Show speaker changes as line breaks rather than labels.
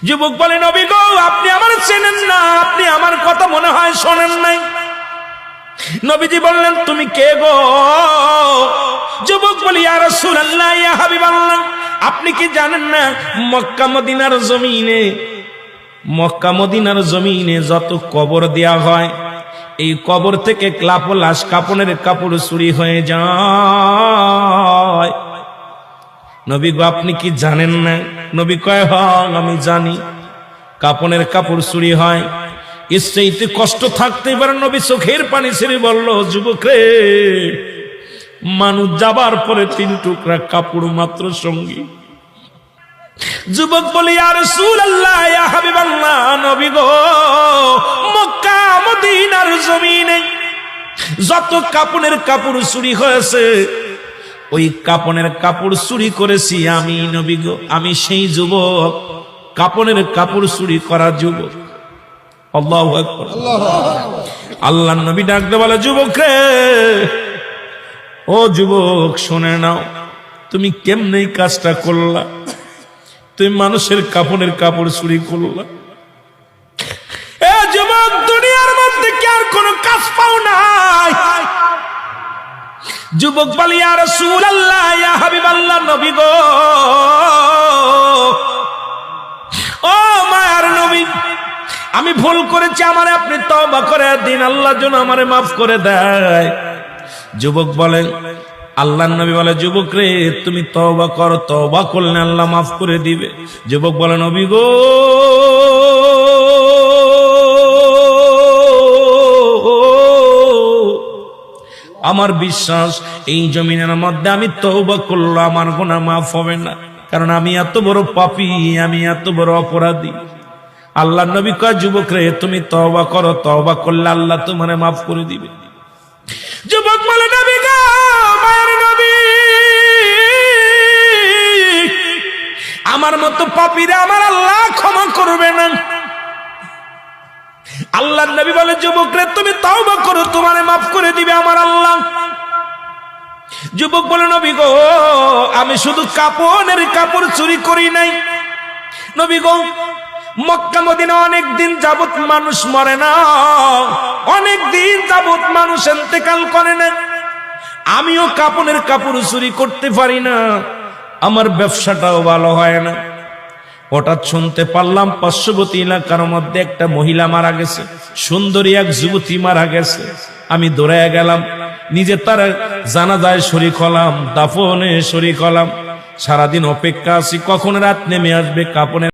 যুবক বলে, নবী গো, আপনি আমার চেনেন না, আপনি আমার কথা মনে হয় শোনেন নাই। নবীজি বললেন, তুমি কে গো? যুবক বলি, ইয়া রাসূলুল্লাহ, ইয়া হাবিবাল্লাহ, আপনি কি জানেন না মক্কা মদিনার জমিনে যত কবর দেয়া হয়, এই কবর থেকে লাশ কাপনের কাপড় চুরি হয়ে যায়। নবী গো, আপনি কি জানেন না? নবী কয়, হ্যাঁ আমি জানি, কাপনের কাপড় চুরি হয়। এর চাইতে কষ্ট থাকতে পারে? নবী চোখের পানি ছেড়ে বলল, যুবক রে, মানুষ যাবার পরে 3 টুকরা কাপড় মাত্র সঙ্গী। যুবক বলি, ইয়া রাসূলুল্লাহ, ইয়া হাবিবাল্লাহ, নবী গো, মক্কা মদিনার জমিনে যত কাপনের কাপড় চুরি হয়েছে, ওই কাপনের কাপড় চুরি করেছি আমি, নবী গো, আমি সেই যুবক, কাপনের কাপড় চুরি করা যুবক। আল্লাহু আকবার। আল্লাহর নবী ডাকতে বলে, যুবক রে, ও যুবক, শুনে নাও, তুমি কেমনে এই কাজটা করলা? তুমি মানুষের কাপনের কাপড় চুরি করলা। এ যুবক, দুনিয়ার মধ্যে কি আর কোনো কাজ পাও নাই? যুবক বলে, ইয়া রাসূলুল্লাহ, ইয়া হাবিবাল্লাহ, নবী গো, ও মায়ার নবী, আমি ভুল করেছি, আমারে আপনি তওবা করে দিন, আল্লাহ যেন আমারে মাফ করে দেয়। যুবক বলে, আল্লাহর নবী বলে, যুবক রে, তুমি তওবা করো, তওবা করলে আল্লাহ মাফ করে দিবে। যুবক বলে, নবী গো, আমার বিশ্বাস এই জমিনের মধ্যে আমি তওবা করলে আমার গুনাহ মাফ হবে না, কারণ আমি এত বড় পাপী, আমি এত বড় অপরাধী। আল্লাহর নবী কয়, যুবক রে, তুমি তওবা করো, তওবা করলে আল্লাহ তোমারে মাফ করে দিবে। যুবক বলে, নবী গো, মায়ের নবী, আমার মতো পাপীরা আমার আল্লাহ ক্ষমা করবে না। আল্লাহর নবী বলে, যুবক রে, তুমি তওবা করো, তোমারে মাফ করে দিবে আমার আল্লাহ। যুবক বলে, নবী গো, আমি শুধু কাপনের কাপড় চুরি করি নাই। নবী গো, মক্কা মদিনা অনেক দিন যাবত মানুষ মরে না, অনেক দিন যাবত মানুষ ইন্তেকাল করে না, আমিও কাপনের কাপড় চুরি করতে পারি না, আমার ব্যবসাটাও ভালো হয় না। হঠাৎ শুনতে পারলাম পার্শ্ববর্তী এলাকার মধ্যে একটা মহিলা মারা গেছে, সুন্দরী এক যুবতী মারা গেছে। আমি দৌড়ায় গেলাম, নিজে তার জানাজায় শরীক হলাম, দাফনে শরীক হলাম। সারাদিন অপেক্ষা আছি কখন রাত নেমে আসবে, কাপনের